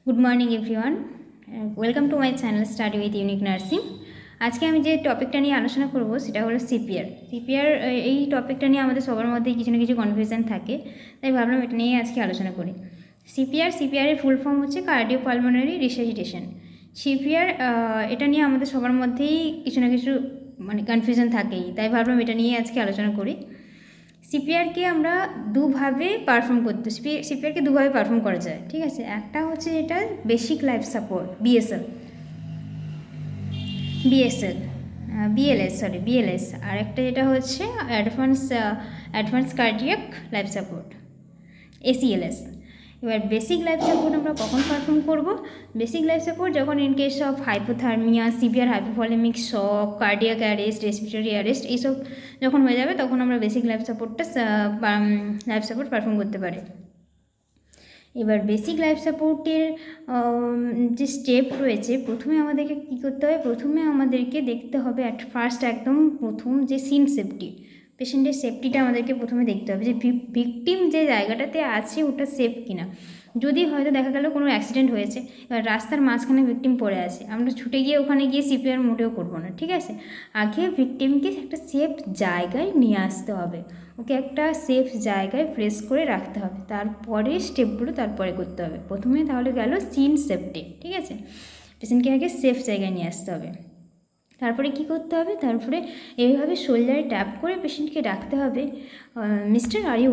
Good morning everyone, welcome to my channel study with unique nursing. আজকে আমি যে টপিকটা নিয়ে আলোচনা করব সেটা হলো সিপিআর। এই টপিকটা নিয়ে আমাদের সবার মধ্যেই কিছু না কিছু কনফিউশন থাকে, তাই ভাবলাম এটা নিয়ে আজকে আলোচনা করি। সিপিআরের ফুল ফর্ম হচ্ছে কার্ডিওপালমোনারি রিসাসিটেশন। সিপিআর এটা নিয়ে আমাদের সবার মধ্যেই কিছু না কিছু কনফিউশন থাকেই, তাই ভাবলাম এটা নিয়ে আজকে আলোচনা করি। সিপিআরকে আমরা দুভাবে পারফর্ম করতে সিপিআরকে দুভাবে পারফর্ম করা যায়, ঠিক আছে। একটা হচ্ছে যেটা বেসিক লাইফ সাপোর্ট বিএলএস, আর একটা যেটা হচ্ছে অ্যাডভান্স কার্ডিয়াক লাইফ সাপোর্ট, এসিএলএস। এবার বেসিক লাইফ সাপোর্ট আমরা কখন পারফর্ম করব? বেসিক লাইফ সাপোর্ট যখন in case of hypothermia, severe hypovolaemic shock, cardiac arrest, respiratory arrest এইসব যখন হয়ে যাবে তখন আমরা বেসিক লাইফ সাপোর্ট পারফর্ম করতে পারি। এবার বেসিক লাইফ সাপোর্টের যে স্টেপ রয়েছে, প্রথমে আমাদেরকে কী করতে হবে? প্রথমে আমাদেরকে দেখতে হবে একদম প্রথম যে সিন সেফটি, পেশেন্টের সেফটিটা আমাদেরকে প্রথমে দেখতে হবে যে ভিকটিম যে জায়গাটাতে আছে ওটা সেফ কিনা। যদি হয়তো দেখা গেল কোনো অ্যাক্সিডেন্ট হয়েছে, এবার রাস্তার মাঝখানে ভিকটিম পড়ে আছে, আমরা ছুটে গিয়ে ওখানে গিয়ে সিপিআর মোটেও করবো না, ঠিক আছে। আগে ভিকটিমকে একটা সেফ জায়গায় নিয়ে আসতে হবে, ওকে একটা সেফ জায়গায় প্রেস করে রাখতে হবে, তারপরে স্টেপগুলো তারপরে করতে হবে। প্রথমে তাহলে গেল সিন সেফটি, ঠিক আছে। পেশেন্টকে আগে সেফ জায়গায় নিয়ে আসতে হবে। তারপরে কি করতে হবে? তারপরে এইভাবে শোল্ডারে ট্যাপ করে পেশেন্টকে ডাকতে হবে, মিস্টার আর ইউ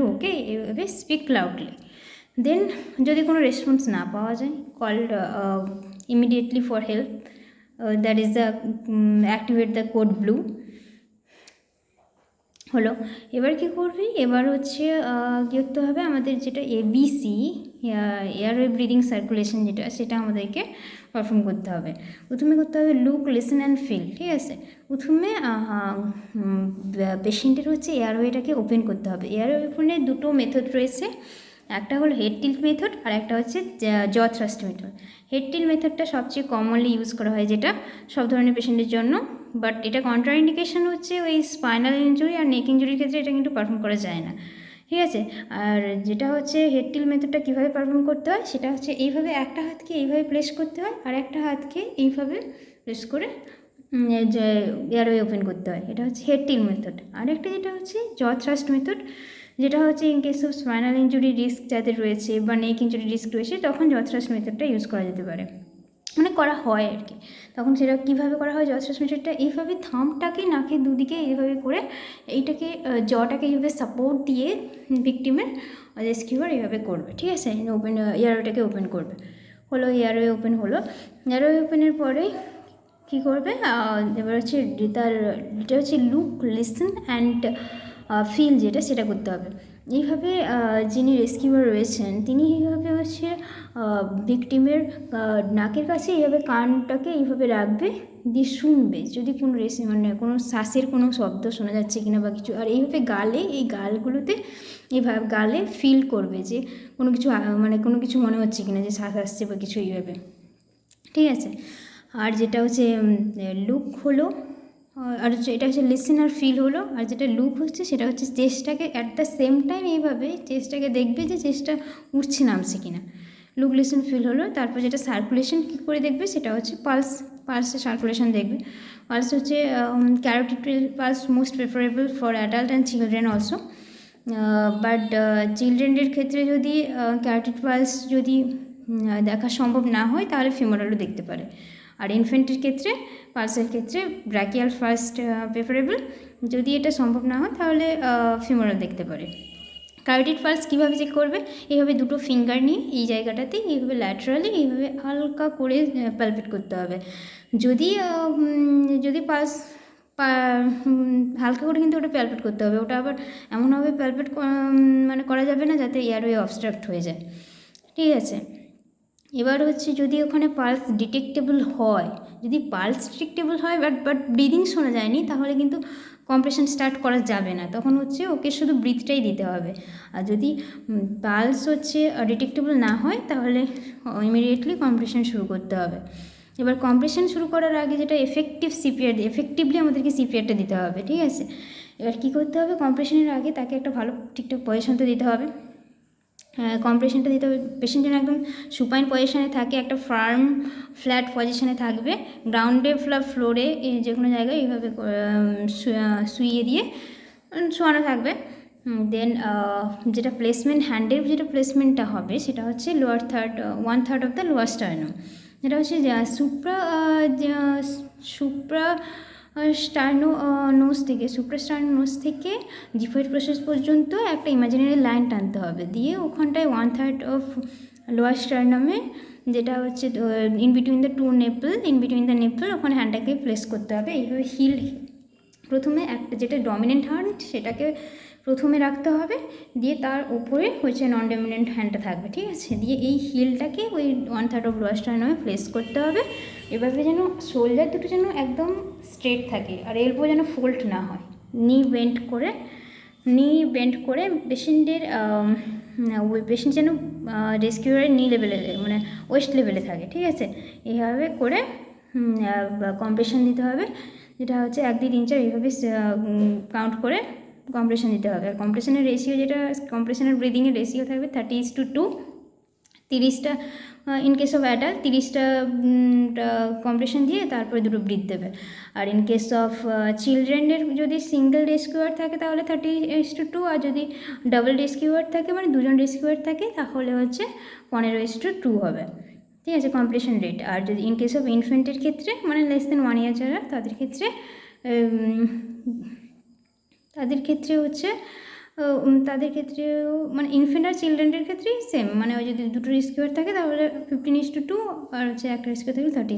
ওকে, এইভাবে স্পিক লাউডলি। দেন যদি কোনো রেসপন্স না পাওয়া যায়, called immediately for help, that is the activate the code blue হলো। এবার কি করবি? এবার হচ্ছে কী করতে হবে? আমাদের যেটা এবিসি, এয়ারওয়ে ব্রিদিং সার্কুলেশন, সেটা আমাদেরকে পারফর্ম করতে হবে। প্রথমে করতে হবে লুক, লিসেন অ্যান্ড ফিল, ঠিক আছে। প্রথমে পেশেন্টের হচ্ছে এয়ারওয়েটাকে ওপেন করতে হবে। এয়ারওয়ে ওপেনের দুটো মেথড রয়েছে, একটা হলো হেড টিল্ট মেথড আর একটা হচ্ছে জ থ্রাস্ট মেথড। হেড টিল্ট মেথডটা সবচেয়ে কমনলি ইউজ করা হয় যেটা সব ধরনের পেশেন্টের জন্য, বাট এটা কন্ট্রাইন্ডিকেশন হচ্ছে ওই স্পাইনাল ইঞ্জুরি আর নেক ইঞ্জুরির ক্ষেত্রে এটা কিন্তু পারফর্ম করা যায় না, ঠিক আছে। আর যেটা হচ্ছে হেড টিল্ট মেথডটা কীভাবে পারফর্ম করতে হয় সেটা হচ্ছে এইভাবে একটা হাতকে এইভাবে প্লেস করতে হয় আর একটা হাতকে এইভাবে প্লেস করে যে এয়ারওয়ে ওপেন করতে হয়, এটা হচ্ছে হেড টিল্ট মেথড। আরেকটা যেটা হচ্ছে জ থ্রাস্ট মেথড, যেটা হচ্ছে in case of spinal injury risk যাদের রয়েছে বা নেক ইঞ্জুরি রিস্ক রয়েছে তখন জ থ্রাস্ট মেথডটা ইউজ করা যেতে পারে, করা হয় আর কি। তখন সেটা কীভাবে করা হয়? জ থ্রাস্ট মেথডটা এইভাবে থাম্বটাকে নাকের দুদিকে এইভাবে করে এইটাকে জটাকে এইভাবে সাপোর্ট দিয়ে ভিকটিমের রেস্কিউয়ার এইভাবে করবে, ঠিক আছে। এয়ারওয়েটাকে ওপেন করবে। হলো এয়ারওয়ে ওপেন হলো। এয়ারওয়ে ওপেনের পরে কী করবে? এবার হচ্ছে এটা হচ্ছে লুক, লিসেন অ্যান্ড ফিল, সেটা করতে হবে। এইভাবে যিনি রেস্কিউয়ার রয়েছেন তিনি এইভাবে হচ্ছে ভিকটিমের নাকের কাছে এইভাবে কানটাকে এইভাবে রাখবে, দিয়ে শুনবে যদি কোনো কোনো শ্বাসের কোনো শব্দ শোনা যাচ্ছে কিনা বা কিছু। আর এইভাবে এই গালগুলোতে এইভাবে গালে ফিল করবে যে কোনো কিছু কোনো কিছু মনে হচ্ছে কিনা, যে শ্বাস আসছে বা কিছু, এইভাবে, ঠিক আছে। আর যেটা হচ্ছে লুক হলো, আর এটা হচ্ছে লিসেন আর ফিল হলো। আর যেটা লুক হচ্ছে সেটা হচ্ছে চেস্টটাকে অ্যাট দ্য সেম টাইম এইভাবে চেস্টটাকে দেখবে যে চেস্টটা উঠছে নামছে কিনা। লুক, লিসেন, ফিল হলো। তারপর যেটা সার্কুলেশন কী করে দেখবে সেটা হচ্ছে পালসের সার্কুলেশন দেখবে। পালস হচ্ছে carotid pulse most preferable for adult and children also, but চিলড্রেনদের ক্ষেত্রে যদি ক্যারোটিড পালস যদি দেখা সম্ভব না হয় তাহলে ফিমোরালও দেখতে পারে। আর ইনফেন্টের ক্ষেত্রে পালসের ক্ষেত্রে ব্র্যাকিয়াল ফার্স্ট প্রেফারেবল, যদি এটা সম্ভব না হয় তাহলে ফিমোরাল দেখতে পারে। কার্ডিড পালস কীভাবে চেক করবে? এইভাবে দুটো ফিঙ্গার নিয়ে এই জায়গাটাতে এইভাবে ল্যাটারালি এইভাবে হালকা করে প্যালপেট করতে হবে। যদি পালস হালকা করে কিন্তু ওটা প্যালপেট করতে হবে, ওটা আবার এমনভাবে প্যালপেট করা যাবে না যাতে এয়ারওয়ে অবস্ট্রাক্ট হয়ে যায়, ঠিক আছে। এবার হচ্ছে যদি ওখানে পালস ডিটেক্টেবল হয়, বাট ব্রিদিং শোনা যায়নি, তাহলে কিন্তু কম্প্রেশন স্টার্ট করা যাবে না, তখন হচ্ছে ওকে শুধু ব্রিথটাই দিতে হবে। আর যদি পালস হচ্ছে ডিটেক্টেবল না হয় তাহলে ইমিডিয়েটলি কম্প্রেশন শুরু করতে হবে। এবার কম্প্রেশন শুরু করার আগে যেটা এফেক্টিভলি আমাদেরকে সিপিআরটা দিতে হবে, ঠিক আছে। এবার কী করতে হবে? কম্প্রেশনের আগে তাকে একটা ভালো ঠিকঠাক পজিশনতে দিতে হবে। কম্প্রেশনটা দিতে হবে। পেশেন্ট যেন একদম সুপাইন পজিশনে থাকে, একটা ফার্ম ফ্ল্যাট পজিশনে থাকবে, গ্রাউন্ডে ফ্লোরে যে কোনো জায়গায় এইভাবে শুইয়ে দিয়ে শোয়ানো থাকবে। দেন যেটা প্লেসমেন্ট, হ্যান্ডের যেটা প্লেসমেন্টটা হবে সেটা হচ্ছে lower third, 1/3 of the lower sternum. যেটা হচ্ছে সুপ্রা স্টার্নো নোজ থেকে, সুপ্রাস্টার্নো নোজ থেকে জিফয়েড প্রসেস পর্যন্ত একটা ইমাজিনারি লাইন টানতে হবে, দিয়ে ওখানটায় 1/3 অফ লোয়ার স্টার্নামে, যেটা হচ্ছে ইন বিটুইন দ্য নেপল, ওখানে হ্যান্ডটাকে প্লেস করতে হবে। এইভাবে হিল প্রথমে একটা যেটা ডমিনেন্ট হ্যান্ড সেটাকে প্রথমে রাখতে হবে, দিয়ে তার উপরে হচ্ছে নন ডমিনেন্ট হ্যান্ডটা থাকবে, ঠিক আছে। দিয়ে এই হিলটাকে ওই 1/3 অফ লোয়ার স্টার্নামে প্লেস করতে হবে। এভাবে যেন শোল্ডার দুটো যেন একদম স্ট্রেট থাকে, আর এলবো যেন ফোল্ড না হয়। নি বেন্ড করে পেশেন্টের পেশেন্ট যেন রেস্কিউয়ারের নি লেভেলে, মানে ওয়েস্ট লেভেলে থাকে, ঠিক আছে। এইভাবে করে কম্প্রেশন দিতে হবে, যেটা হচ্ছে 1 2 3 4 এইভাবে কাউন্ট করে কম্প্রেশন দিতে হবে। আর কম্প্রেশনের রেশিও, যেটা কম্প্রেশনের ব্রিদিংয়ের রেশিও থাকবে 30:2, 30টা ইন কেস অফ অ্যাডাল্ট, 30টা কম্প্রেশন দিয়ে তারপরে দুটো ব্রিথ দেবে। আর ইন কেস অফ চিলড্রেনের যদি সিঙ্গেল রেস্কিউয়ার থাকে তাহলে 30:2, আর যদি ডাবল রেস্কিউয়ার থাকে মানে দুজন রেস্কিউয়ার থাকে তাহলে হচ্ছে 15:2 হবে, ঠিক আছে কম্প্রেশন রেট। আর যদি ইন কেস অফ ইনফেন্টের ক্ষেত্রে মানে লেস দেন 1 ইয়ার যারা, তাদের ক্ষেত্রে হচ্ছে মানে ইনফেন্ট আর চিলড্রেনের ক্ষেত্রেই সেম, মানে ওই যদি দুটো রেস্কিউয়ার থাকে তাহলে 15:2, আর হচ্ছে একটা রেস্কিউয়ার থাকলে